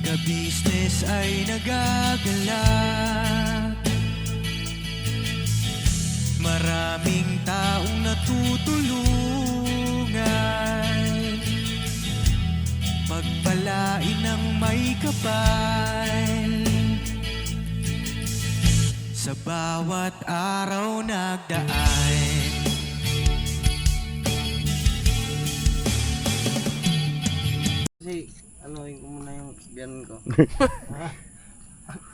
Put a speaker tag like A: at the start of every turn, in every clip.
A: ka-business ay nagagalak. Maraming taong natutulungan, pagpalain ng may kapal. Sa bawat araw nagdaan,
B: kasi ano yung muna yung biyanan ko.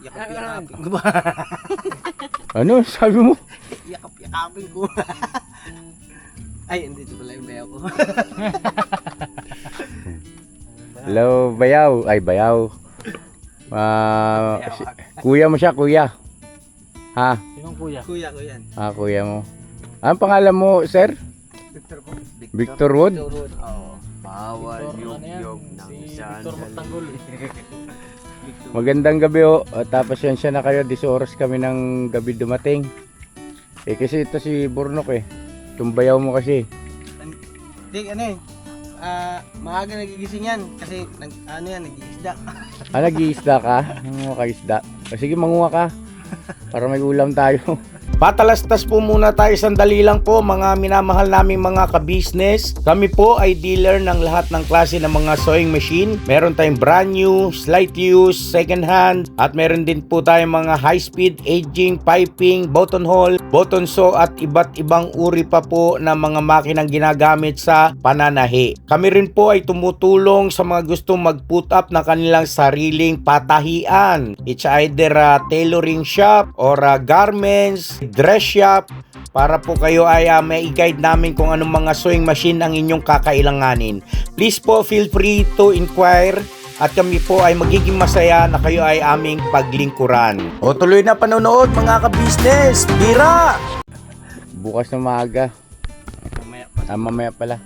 B: Yakap-yakapin ko ba?
C: Ano? Sabi mo?
B: Yakap-yakapin ko. Ay, hindi ito pala yung bayaw ko.
C: Hello, bayaw. Ay, bayaw. Kuya mo siya, kuya. Ha?
B: Yung kuya? Kuya ko yan.
C: Kuya mo. Anong pangalan mo, sir?
B: Victor po.
C: Victor Wood?
B: Oo.
D: Bawal yug-yug ng sandali.
C: Magandang gabi o. Tapos yan siya na kayo. 10 oras kami ng gabi dumating. Kasi ito si Burnok eh. Itong bayaw mo kasi.
B: Hindi, ano eh. Maaga nagigising yan. Kasi, nag-iisda.
C: Nag-iisda ka? Manguha ka isda. Sige, manguha ka. Para may ulam tayo. Patalastas po muna tayo sandali lang po mga minamahal naming mga ka-business. Kami po ay dealer ng lahat ng klase ng mga sewing machine. Meron tayong brand new, slight use, second hand, at meron din po tayong mga high speed, aging, piping, button hole, button sew at iba't ibang uri pa po ng mga makinang ginagamit sa pananahi. Kami rin po ay tumutulong sa mga gustong mag-put up ng kanilang sariling patahian. It's either a tailoring shop or a garments, dress shop, para po kayo ay may i-guide namin kung anong mga sewing machine ang inyong kakailanganin. Please po feel free to inquire at kami po ay magiging masaya na kayo ay aming paglingkuran. O tuloy na panonood mga ka-business. Bira! Bukas na maaga. Mamaya pala.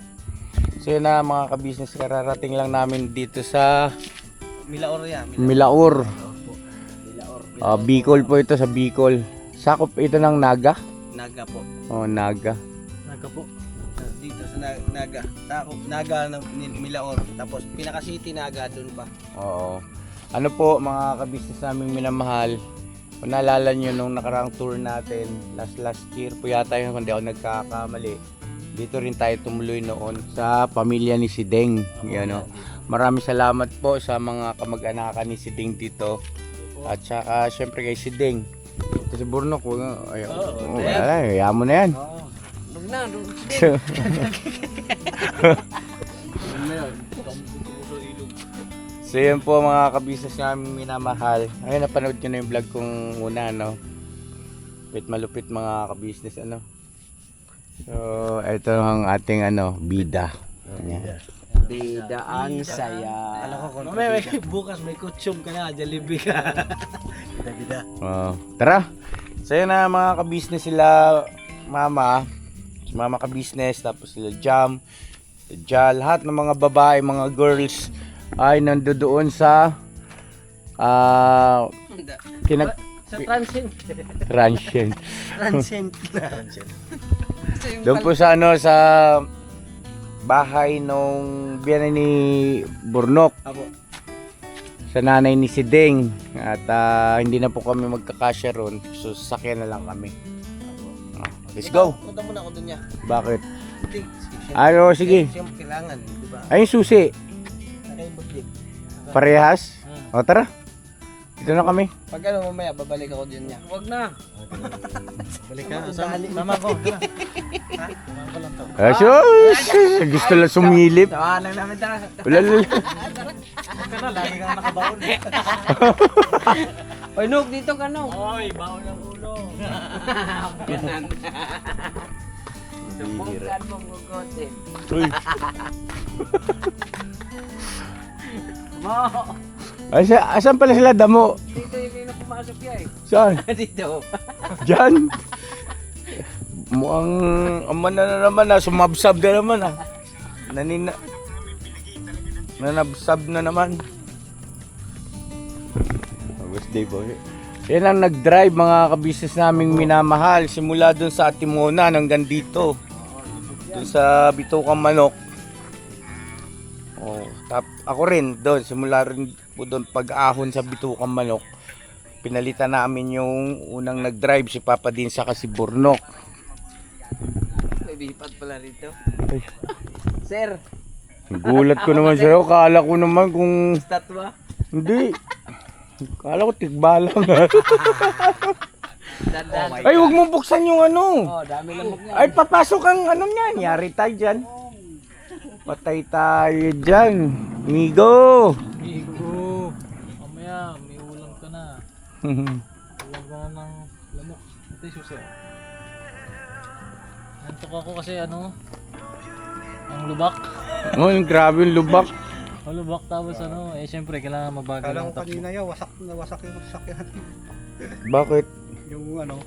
C: So yun na mga ka-business, kararating lang namin dito sa
B: Milaor yan.
C: Milaor.
B: Milaor.
C: Bicol po ito, sa Bicol. Sakop ito ng Naga?
B: Naga po.
C: Naga.
B: Naga po. Dito sa Naga. Naga ng Milaor. Tapos pinaka-city Naga doon pa.
C: Oo. Ano po mga kabisnes naming minamahal, kung naalala nyo nung nakaraang tour natin, last year po yata yun, kung di ako nagkakamali. Dito rin tayo tumuloy noon sa pamilya ni Sideng. Maraming salamat po sa mga kamag-anakan ni Sideng dito. At saka syempre kay Sideng. Ito si Burnok, ayaw mo na yan.
B: Huwag na,
C: So yun po mga kabisnes namin minamahal. Ayun, napanood nyo na yung vlog kong una, no? Malupit mga kabisnes, ano? So ito ang ating bida.
D: Bida ang saya.
B: Alam ko kung bukas may kutsum ka na, Jollibee ka. Bida.
C: Tara. So yun na mga kabisnes sila mama ka-business, tapos sila Jam, lahat ng mga babae, mga girls ay nandoon sa
B: Sa
C: Transient.
B: Transient.
C: Doon po sa sa bahay nung biyanan ni Burnok.
B: Apo.
C: Sa nanay ni Sideng. At hindi na po kami magkakasya ron. So sasakyan na lang kami. Let's go.
B: Punta muna ako doon niya.
C: Bakit?
B: Hindi.
C: Sige.
B: Siyempre kailangan, di ba?
C: Ay, yung susi.
B: Nakaibot din.
C: Parehas? O tara. Dito na kami.
B: Pag mamaya, babalik ako doon niya. Huwag na. Balik ka. Sama ko. Sama ko lang to.
C: Gusto lang sumilip.
B: Tawanan namin tara.
C: Wala.
B: Huwag ka na, lagi kang nakabaon. Oy, Nuk, dito ka, Nuk. Oy, baon ng ulo. Ganan. Subukan mong gugotin.
C: Uy.
B: Mo.
C: Asan pala sila damo?
B: Dito yung pumasok yan eh.
C: Saan?
B: Dito.
C: Diyan. Mukhang aman na naman sumabsab na naman nanabsab na naman. Wednesday boy. Yan ang nag-drive mga kabisnes naming minamahal. Simula dun sa Atimona hanggang dito. Dun sa Bitokang Manok. Ako rin doon, simula rin po doon pag-ahon sa Bitukang Manok. Pinalitan namin yung unang nag-drive si Papa Din sa si Burnok.
D: May bipat pala rito.
C: Ay,
D: Sir,
C: gulat ko naman sa'yo. Kala ko naman kung...
D: statwa.
C: Hindi. Kala ko tigbalang.
D: Dandan.
C: Ay, huwag mong buksan yung ano.
D: Oh, dami lamok niya.
C: Ay, papasok ang ano niyan. Yari tayo dyan. Patay tayo dyan. Migo.
B: Migo. Mamaya, may ulam ka na. Ulam ka na ng lamok. Ito yung susi. Nantok ako kasi ano, ang lubak.
C: Oh, yung grabe yung lubak.
B: Ang lubak tapos ano, syempre kailangan mabagal
E: Kala
B: ang
E: ko
B: takbo.
E: kanina yan, wasak yung sasakyan.
C: Bakit?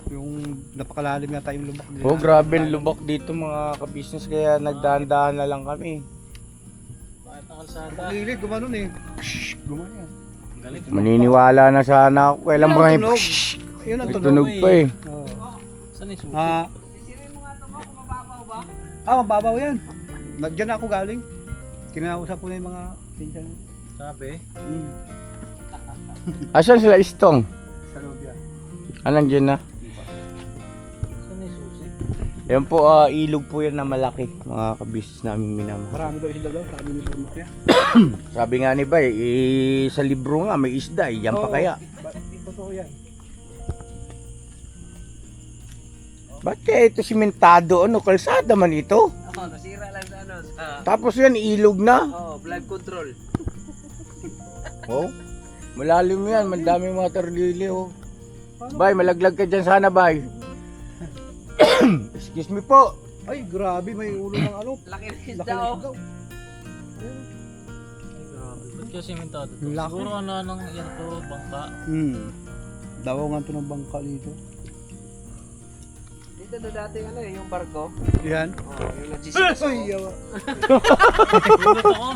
E: Yung napakalalim na tayong lubak.
C: Oh, grabe yung lubak dito mga ka-business. Kaya nagdahan-dahan na lang kami.
B: Bakit ang kalsada?
E: Gilid, gumanon eh. Gumanon yan.
B: Galit.
C: Maniniwala na sana ako. Kailan ba
E: Yun ang
C: ngayon?
E: tunog. Yun ang
C: May
E: tunog.
C: tunog pa eh.
E: Oo.
B: Saan yung susi?
E: Mababaw yan. Diyan ako galing. Kinausap ko na yung mga pinsan.
B: Sabi.
C: Asan sila Istong?
E: Sa loob yan.
C: Anong dyan na?
B: Saan yung susi?
C: Yan po, ilog po yan na malaki. Mga ka-business namin minamahal.
E: Marami daw isda daw. Sabi ni Purmak niya.
C: Sabi nga ni Bay, sa libro nga may isda. Yan pa
E: Oo.
C: kaya.
E: Totoo yan.
C: Ba't kaya ito simentado? Ano, kalsada man ito?
D: Oh, nasira lang sa ano, sa
C: Tapos yan, ilog na.
D: flood control.
C: Oh, malalim yan. Madaming water lily, oh. Bay, malaglag ka dyan sana, Bay. Excuse me po.
E: Ay, grabe. May ulo ng ano.
D: Laki ng
E: Laki
D: isda
E: ng
D: oh.
E: isda.
B: Ay grabe. Ba't kasi simentado to?
E: Laki.
B: Siguro ano nang yan to, bangka.
E: Dawangan to ng bangka dito.
D: Dito na dati ano eh, yung barko.
E: Yan.
D: Oh, yung nagsisikas
E: Ay,
D: oh.
E: yawa.
B: Gulat ako.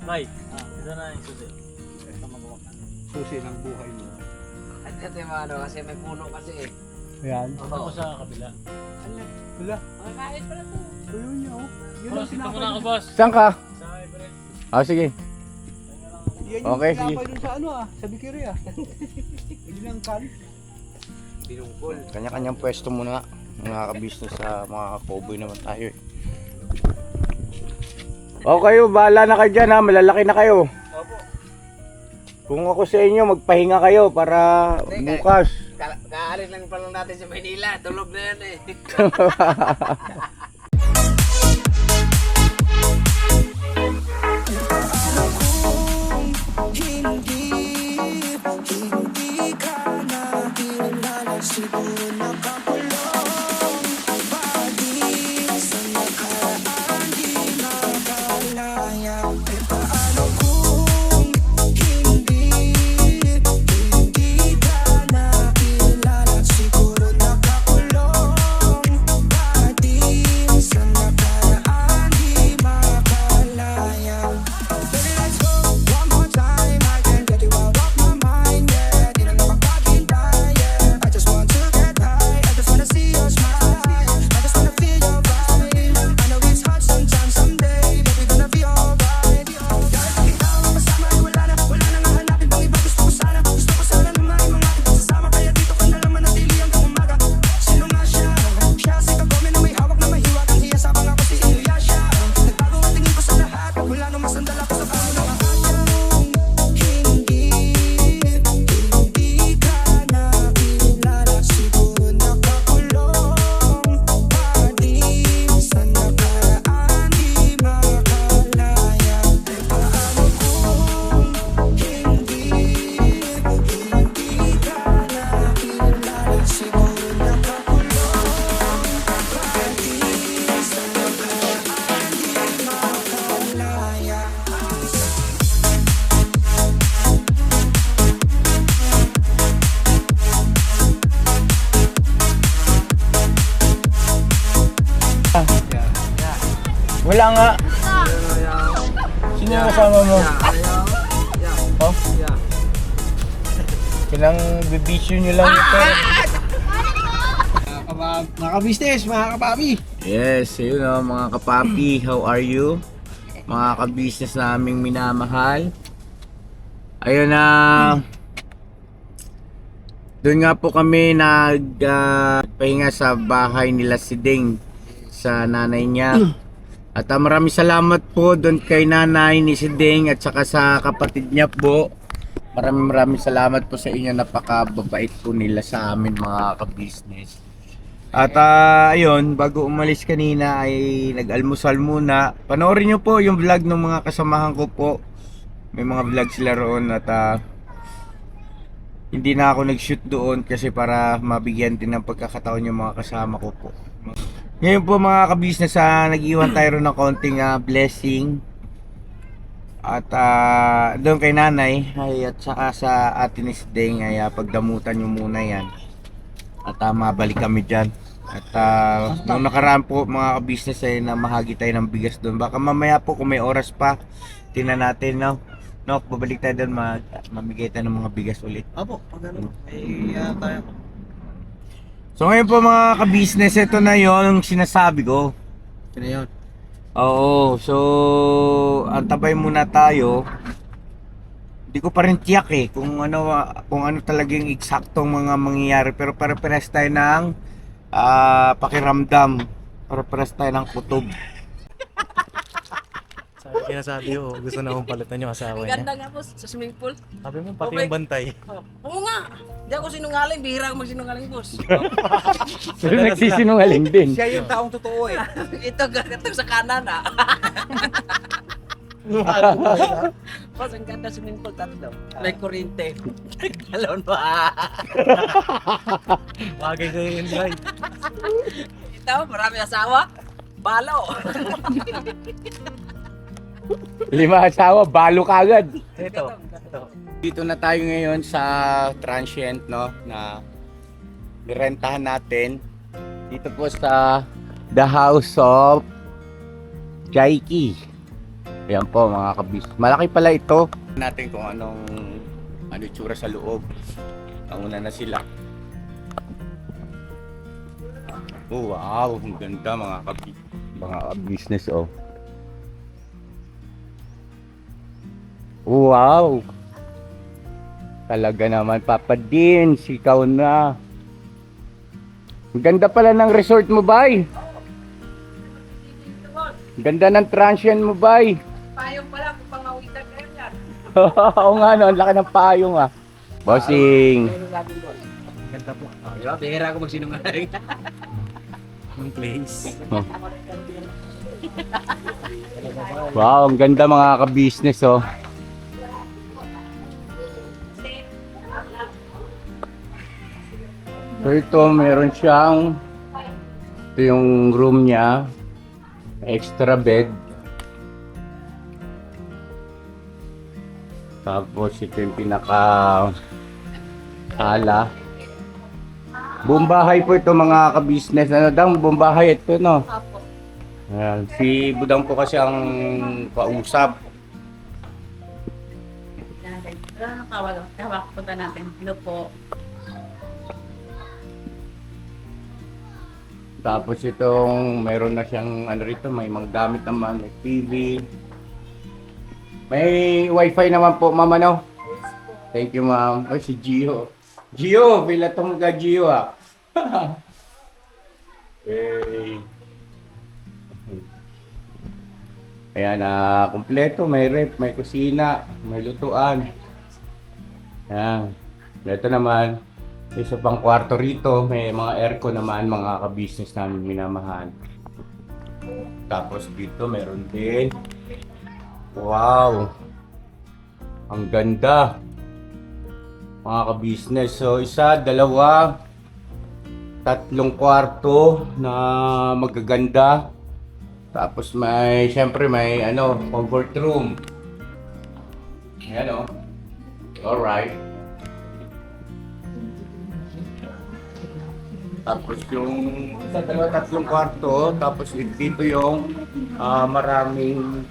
B: Bay, ito na yung susi.
E: Susi ng buhay mo.
D: At kasi ano, kasi may puno kasi eh.
E: Yan.
B: Ito ko sa kabila.
E: Wala.
D: Ang kain pala to.
E: Ayun niya oh. Yun
B: Boss, ito muna ako, boss.
C: Saan ka?
B: Sa Everett.
C: Ah, sige.
E: Yan
C: Okay,
E: yung
C: sige.
E: tinapay dun sa ano sa Bikiri ah. Hindi lang kan.
D: Binungkol.
C: Kanya-kanyang pwesto muna. Mga ka-business sa mga cowboy naman tayo eh. O kayo, bahala na kayo dyan ha. Malalaki na kayo.
D: Opo.
C: Kung ako sa inyo, magpahinga kayo para bukas.
D: Kaalis lang pa lang natin sa Manila. Tulog na yan eh.
C: Wala nga. Sino yung kasama mo? Oh? Kinang bibisyo nyo lang ito.
E: Mga ka-business, mga kapapi.
C: Yes, yun o mga kapapi. How are you? mga ka-business naming minamahal. Ayun na, doon nga po kami nagpahinga sa bahay nila si Ding, sa nanay niya. At maraming salamat po doon kay nanay ni si Ding at saka sa kapatid niya po. Maraming salamat po sa inyo, napakababait po nila sa amin mga ka-business. At ayun, bago umalis kanina ay nag-almusal muna. Panoorin nyo po yung vlog ng mga kasamahan ko po. May mga vlog sila roon at hindi na ako nag-shoot doon kasi para mabigyan din ng pagkakataon yung mga kasama ko po. Ngayon po mga ka-business, nag-iwan tayo ron ng konting blessing. At doon kay nanay ay, at saka sa atin is Ding ay pagdamutan nyo muna yan. At mabalik kami dyan. At nung nakaraan po mga ka-business ay namahagi tayo ng bigas doon. Baka mamaya po kung may oras pa, tingnan natin, no? No, babalik tayo doon, mamigay tayo ng mga bigas ulit.
B: Apo, pag ano, tayo.
C: So ngayon po mga ka-business, ito na yon sinasabi ko.
B: Ito na yun.
C: Oo, so antabay muna tayo. Hindi ko pa rin tiyak kung ano talagang eksaktong mga mangyayari, pero para-pares tayo ng pakiramdam. Para-pares tayo ng kutob.
A: Kaya sabi ko, gusto na akong palitan yung asawa niya.
D: Ganda nga po sa swimming pool.
A: Sabi mo, pati
D: Okay.
A: yung bantay.
D: Oo nga. Di ako sinungaling. Bihira ako magsinungaling, boss.
C: Pero nagsisinungaling din.
B: Siya yung taong totoo eh.
D: ito sa kanan, Boss, ang ganda swimming pool, tatlo. May kurinte. Galon pa.
A: Bagay sa'yo yun, guys.
D: Ito, marami asawa. Balo.
C: 5 asawa, balo kagad.
A: Ito.
C: Dito na tayo ngayon sa transient, no, na nirentahan natin. Dito po sa The House of Jaiki. Ayan po mga kabis. Malaki pala ito. Natin kung ano itsura sa loob. Nauna na sila. Oh, wow, ang ganda mga kabis. Mga business oh. Wow! Talaga naman, Papa Dins, ikaw na. Ang ganda pala ng resort mo, bay. Ganda ng transient mo, bay.
D: Payong pala kung pangawitan kayo yan.
C: Oo nga, no, ang laki ng payong ah. Bossing.
A: Ganda po.
D: Diba? Bihira ako magsinungaling.
A: Yung place.
C: Wow, ang ganda mga ka-business oh. So ito, meron siyang, ito yung room niya, extra bed. Tapos ito yung pinaka sala. Buong bahay po ito mga ka-business. Ano daw, buong bahay ito, no?
F: Apo.
C: Ayan, si Budang po kasi ang kausap.
F: Ano kawak punta natin? Ano po?
C: Tapos itong meron na siyang ano rito, may mga gamit naman, may TV. May wifi naman po, ma'am, ano? Thank you, ma'am. Ay, si Gio. Gio, pila tong ka Gio ah. Okay. Ayan, kompleto, may ref, may kusina, may lutuan. Ayan. Ito naman, isa pang kwarto rito, may mga aircon naman, mga ka-business namin minamahal. Tapos dito meron din. Wow! Ang ganda! Mga ka-business. So, isa, dalawa, tatlong kwarto na magaganda. Tapos may, syempre may comfort room. Ayan o. Alright. Tapos yung sa dalawa tatlong kwarto, tapos dito yung maraming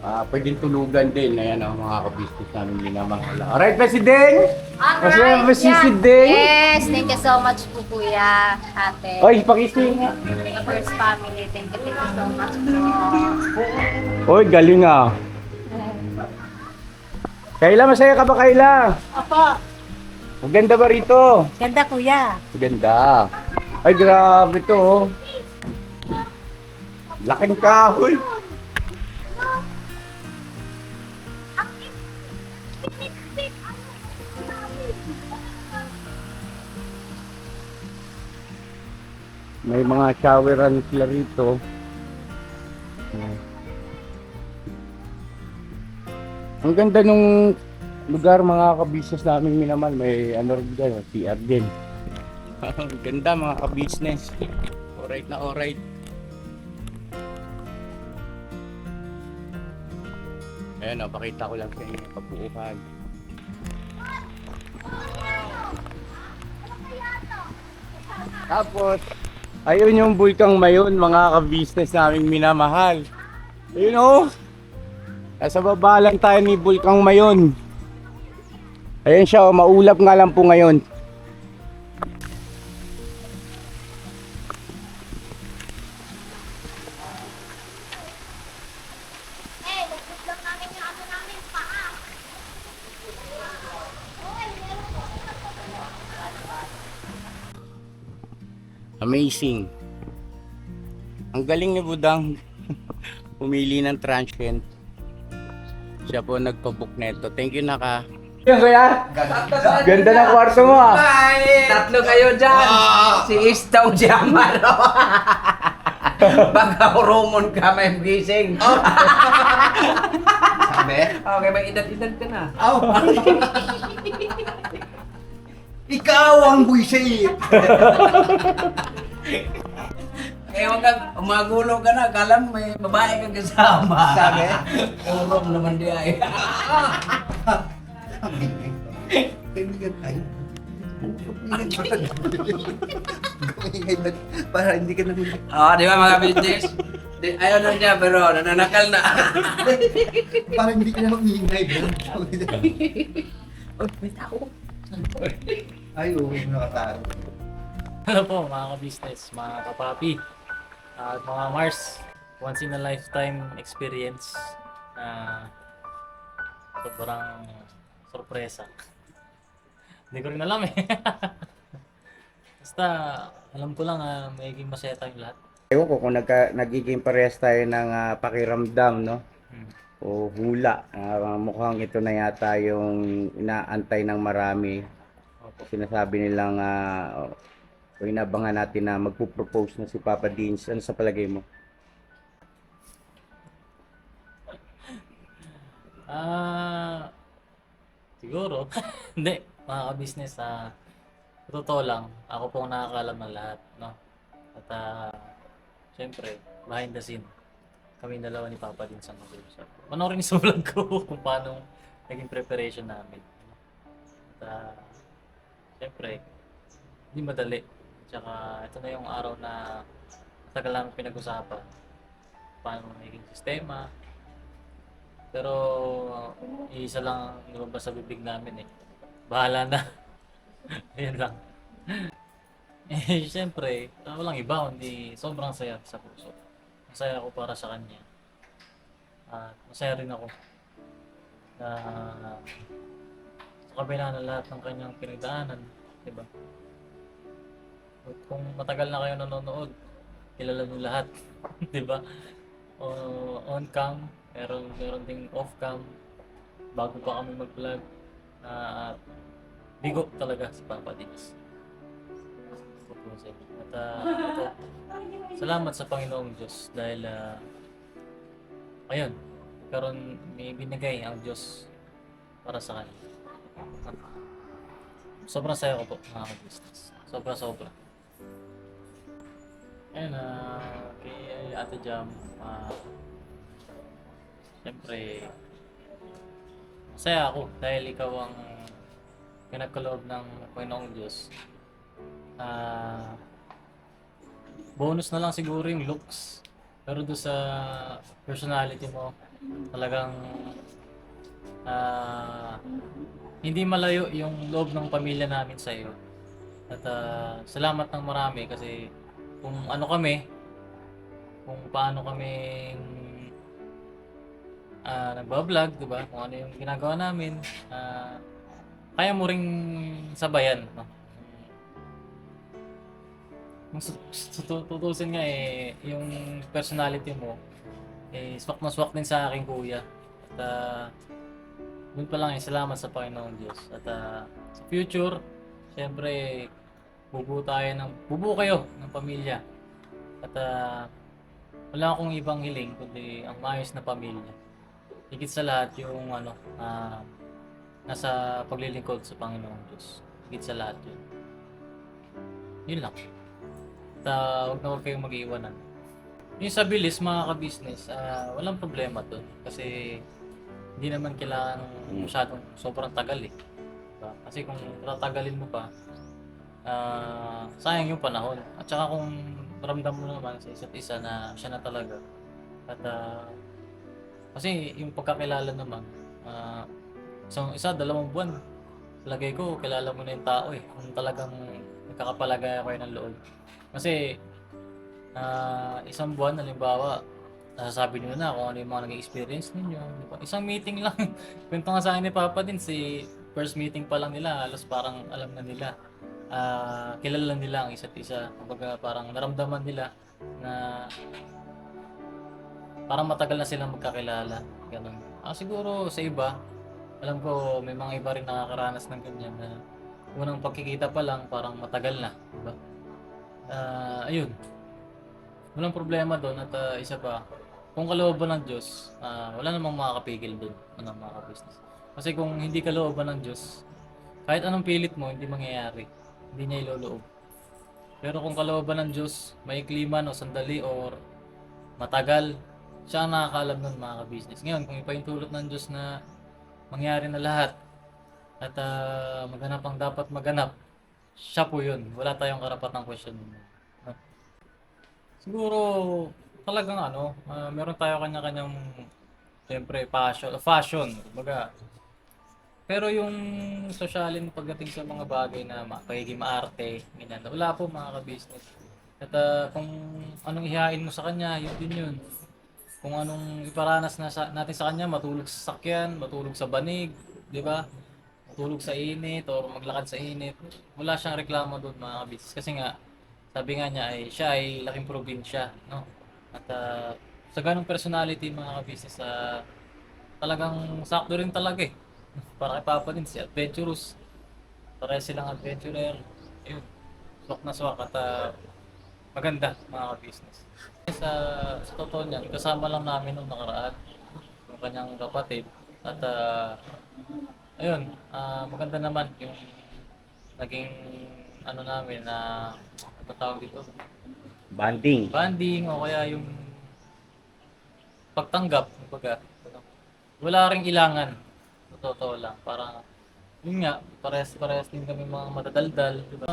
C: pwedeng tulugan din. Ayan ang mga ka-business namin minamahal. Alright, President! Masaya ba si Sideng?
G: Yes, thank you so much po kuya, ate.
C: Oy, pakisi nga.
G: The first family, thank you so much po.
C: Oy, galing ah. Kayla, masaya ka ba, Kayla?
F: Opo.
C: Maganda ba rito?
F: Ganda kuya.
C: Maganda. Ay, grabe to. Oh. Laking kahoy. May mga showeran sila rito. Ang ganda nung lugar, mga ka-business namin minaman. May ano rin dyan, PR din. Ang ganda mga ka-business. Alright na alright. Ayan o, pakita ko lang sa inyo yung kabuuhan. Tapos, ayun yung Bulkang Mayon, mga ka-business naming minamahal. Ayun o. Nasa baba lang tayo ni Bulkang Mayon. Ayun siya o, maulap nga lang po ngayon. Amazing. Ang galing ni Budang. Pumili ng transient. Siya po nagpabook neto. Thank you, Naka. Yan kuya. Ganda ng kwarto mo ah.
D: Tatlo kayo dyan. Si Istaw Jamaro. Baka horomon ka, may gising.
B: Sabi?
D: Okay, may edad-edad ka na.
B: Ikaw ang buisit!
D: Kaya huwag kang umagulo ka na, akala mo may babae kang kasama.
B: Sabi?
D: Urom naman di ay.
B: Kaibigan tayo. Para hindi ka narinig.
D: Oo, di ba mga business? Ayaw na niya, pero nananakal na.
B: Para hindi ka na umingay.
D: Oh, may tao.
B: Ay, oo, nakataro.
A: Ano po mga ka-business, mga kapapi, at mga Mars, once in a lifetime experience na sobrang sorpresa. Hindi ko rin alam eh. Basta alam ko lang magiging masaya tayong lahat.
C: Ewan ko kung nagiging parehas tayo ng pakiramdam, no? O hula. Mukhang ito na yata yung inaantay ng marami. Sinasabi nilang o inabangan natin na magpo-propose na si Papa Dins. Ano sa palagay mo?
A: Siguro. Hindi, mga ka-business, totoo lang, ako po ang nakakaalam ng lahat, no? At syempre, behind the scene, kami dalawa ni Papa din sa mag-uusap. Panoorin sa vlog ko kung paano naging preparation namin. At syempre, hindi madali. Tsaka ito na yung araw na matagal namin pinag-usapan. Paano magiging sistema. Pero isa lang lumabas sa bibig namin eh. Bahala na. Ayan lang. Eh, syempre, walang iba, hindi sobrang saya sa puso. Masaya ako para sa kanya. At masaya rin ako na sa kabila ng lahat ng kanyang pinagdaanan, di ba? At kung matagal na kayo nanonood, kilala niyo lahat, di ba? On cam, meron ding off cam, bago pa kami mag-vlog. At bigo talaga si Papa Dins. At ito, salamat sa Panginoong Diyos dahil ayun, karon may binigay ang Diyos para sa kanya. Sobrang saya ko po mga ka-business. Sobra. Ayun, kay Ate Jam, siyempre masaya ako dahil ikaw ang pinagkaloob ng Panginoong Diyos. Bonus na lang siguro yung looks, pero doon sa personality mo, talagang ah, hindi malayo yung loob ng pamilya namin sa iyo. At salamat ng marami kasi kung ano kami, kung paano kami nagba-vlog, 'di ba? Kung ano yung ginagawa namin, kaya mo ring sabayan, no? Kung tutusin nga yung personality mo, swak na swak din sa aking kuya. At yun pa lang salamat sa Panginoon Diyos. At sa future, syempre, bubuo kayo ng pamilya. At wala akong ibang hiling kundi ang maayos na pamilya. Higit sa lahat yung nasa paglilingkod sa Panginoon Diyos. Higit sa lahat yun. Yun lang. At huwag kayong mag-iiwanan. Yung sa bilis, mga ka-business, walang problema doon. Kasi hindi naman kailangan masyadong sobrang tagal diba? Kasi kung tatagalin mo pa, sayang yung panahon. At saka kung ramdam mo naman sa isa't isa na siya na talaga. At kasi yung pagkakilala naman, dalawang buwan, lagay ko, kilala mo na yung tao kung talagang nagkakapalagay kayo ng loob. Kasi isang buwan, halimbawa, nasasabi nyo na kung ano yung mga naging experience ninyo. Diba? Isang meeting lang. Kwento nga sa akin ni Papa din, first meeting pa lang nila, halos parang alam na nila. Kilala nila ang isa't isa. Kumbaga parang naramdaman nila na parang matagal na silang magkakilala. Ganun. Siguro sa iba, alam ko may mga iba rin nakakaranas ng ganyan na unang pagkikita pa lang parang matagal na. Diba? Ayun. Walang problema doon at isa pa, kung kalooban ng Diyos, wala namang makakapigil doon ng mga business. Kasi kung hindi kalooban ng Diyos, kahit anong pilit mo, hindi mangyayari. Hindi niya iloloob. Pero kung kalooban ng Diyos, maikli man o sandali or matagal, siya ang nakakaalam nun mga business. Ngayon, kung ipaintulot ng Diyos na mangyari na lahat at maganap ang dapat maganap, siya po yun. Wala tayong karapatang question. Siguro talagang meron tayo kanya-kanyang siyempre fashion, kumbaga. Pero yung sosyalin pagdating sa mga bagay na pagiging maarte, ganyan, wala po mga ka-business. At kung anong ihain mo sa kanya, yun din yun. Kung anong iparanas natin sa kanya, matulog sa sakyan, matulog sa banig, di ba? Matulog sa init or maglakad sa init. Wala siyang reklamo doon mga ka-business. Kasi nga, sabi nga niya siya ay laking probinsya, no? At sa ganung personality mga ka-business, talagang sakto rin talaga Para kay Papa din, si adventurous. Pareha silang adventurer. Ayun, swak na swak at maganda mga ka-business. Sa totoo niyan, kasama lang namin nung nakaraan yung kanyang kapatid. At ayun, maganda naman yung naging namin na tawag dito, banding o kaya yung pagtanggap, kumbaga wala ring ilangan, totoo lang, parang yun nga, parehas din kami mga madadaldal, diba?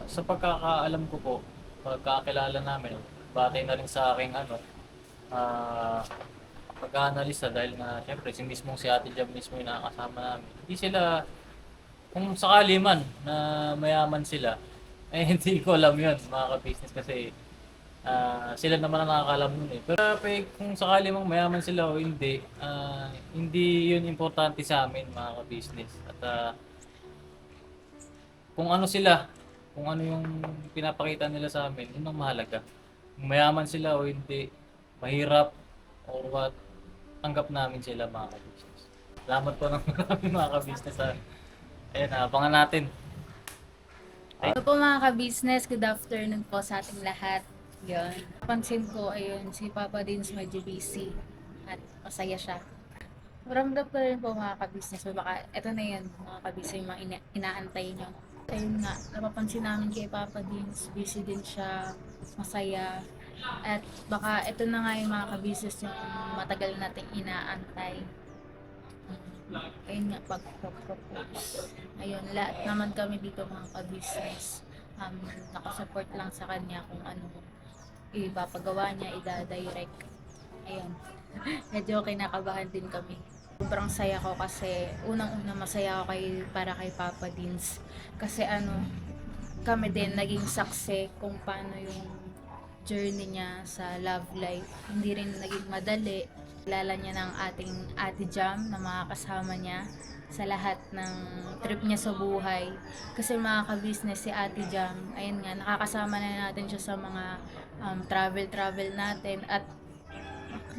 A: Sa pagkakaalam ko po, pagkakilala namin, batay na rin sa aking pag-aanalisa dahil na siyempre si Ate Jam mismo yung nakakasama namin. Hindi sila, kung sakali man na mayaman sila, hindi ko alam yun mga ka-business kasi sila naman ang nakakalam nun Pero kung sakali mang mayaman sila o hindi, hindi yun importante sa amin mga ka-business. At kung ano sila, kung ano yung pinapakita nila sa amin, yun ang mahalaga. Kung mayaman sila o hindi, mahirap or what, tanggap namin sila mga ka-business. Salamat po ng marami mga ka-business. Ayun, abangan natin.
H: Hello po mga ka-business, good afternoon po sa ating lahat. Yun. Pansin ko, ayun, si Papa Dins medyo busy at masaya siya. Ramdam ko rin po mga ka-business, baka ito na yun mga ka-business, yung mga inaantay nyo. Ayun nga, napapansin namin kay Papa Dins, busy din siya, masaya. At baka ito na nga yung mga ka-business yung matagal nating inaantay. Ayun nga, pag-propose. Ayun, lahat naman kami dito mga ka-business. Nakasupport lang sa kanya kung ano ipapagawa niya, ida-direct. Ayun. medyo kinakabahan din kami. Sobrang saya ko kasi unang-una masaya ako para kay Papa Dins. Kasi kami din naging saksi kung paano yung journey niya sa love life. Hindi rin naging madali. Kilala niya ng ating Ate Jam na mga kasama niya sa lahat ng trip niya sa buhay. Kasi mga ka-business si Ate Jam, ayun nga, nakakasama na natin siya sa mga travel natin at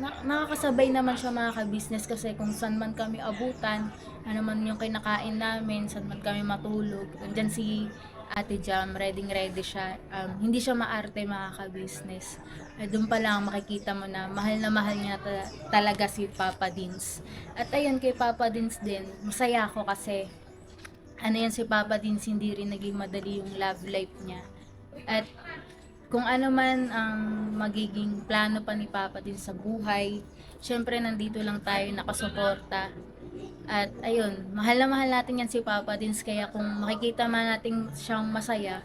H: nakakasabay naman siya mga ka-business kasi kung saan man kami abutan, ano man yung kinakain namin, saan man kami matulog, nandyan si Ate Jam, ready siya. Hindi siya maarte mga ka-business. Doon pa lang makikita mo na mahal niya talaga si Papa Dins. At ayun, kay Papa Dins din, masaya ako kasi yan si Papa Dins, hindi rin naging madali yung love life niya. At kung ano man ang magiging plano pa ni Papa Dins sa buhay, syempre nandito lang tayo nakasuporta. At ayun, mahal natin yan si Papa Dins, kaya kung makikita man natin siyang masaya,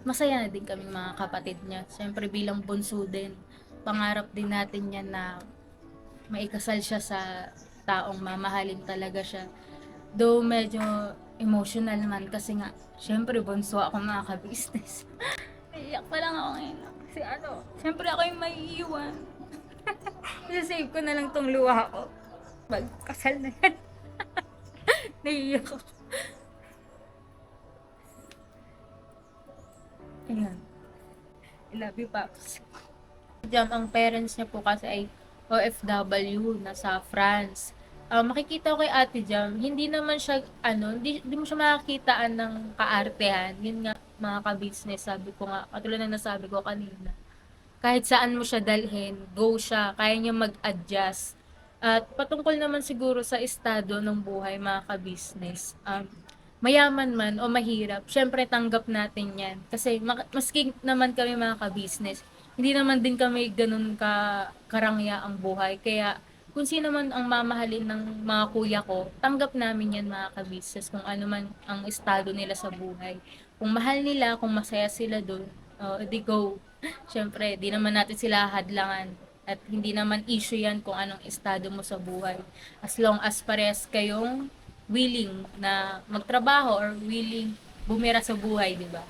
H: masaya na din kaming mga kapatid niya. Siyempre bilang bunso din, pangarap din natin yan na maikasal siya sa taong mamahalin talaga siya. Though medyo emotional naman kasi nga, siyempre bunso ako mga ka-business. Iyak pa lang ako ngayon. Kasi siyempre ako yung may iiwan. Save ko na lang tong luha ko. Magkasal na yan. Naiiyak ako. Ayan. I love you, Paps. Jam, ang parents niya po kasi ay OFW, nasa France. Makikita ko kay Ate Jam, hindi naman siya, hindi mo siya makakitaan ng kaartehan. Yun nga, mga ka-business, sabi ko nga, katulad na nasabi ko kanina. Kahit saan mo siya dalhin, go siya, kaya niya mag-adjust. At patungkol naman siguro sa estado ng buhay, mga ka-business. Mayaman man o mahirap, syempre tanggap natin yan. Kasi maski naman kami mga ka-business, hindi naman din kami ganun karangya ang buhay. Kaya kung sino man ang mamahalin ng mga kuya ko, tanggap namin yan mga ka-business kung ano man ang estado nila sa buhay. Kung mahal nila, kung masaya sila doon, edi go. Syempre, di naman natin sila hadlangan. At hindi naman issue yan kung anong estado mo sa buhay. As long as parehas kayong willing na magtrabaho or willing bumira sa buhay, di ba?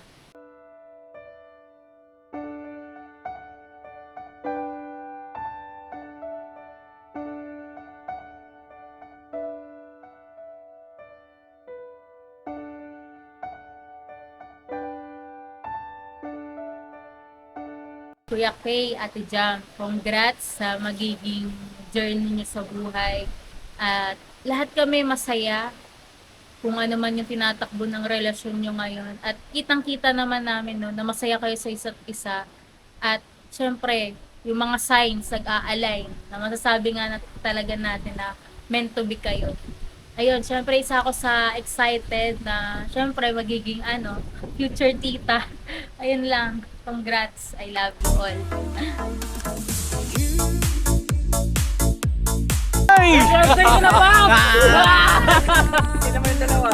H: Kuya Kay, Ate Jam, congrats sa magiging journey niyo sa buhay. At lahat kami masaya kung ano man yung tinatakbo ng relasyon niyo ngayon. At kitang-kita naman namin na masaya kayo sa isa't isa. At syempre, yung mga signs nag-a-align na masasabi nga talaga natin na meant to be kayo. Ayun, syempre isa ako sa excited na syempre magiging future tita. Ayun lang. Congrats. I love you all.
D: Sa'yo na ba? Hindi naman yung dalawa.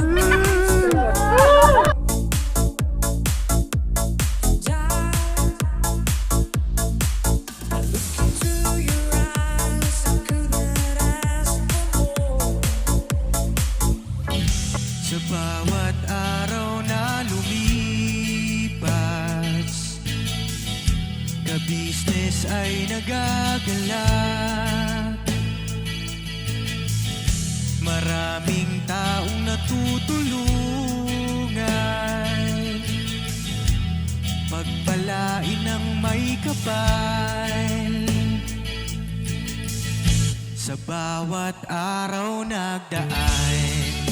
I: Sa bawat araw na lumipas, ka-business ay nagagalak. Maraming taong natutulungan, pagpalain ng may kapal. Sa bawat araw nagdaan,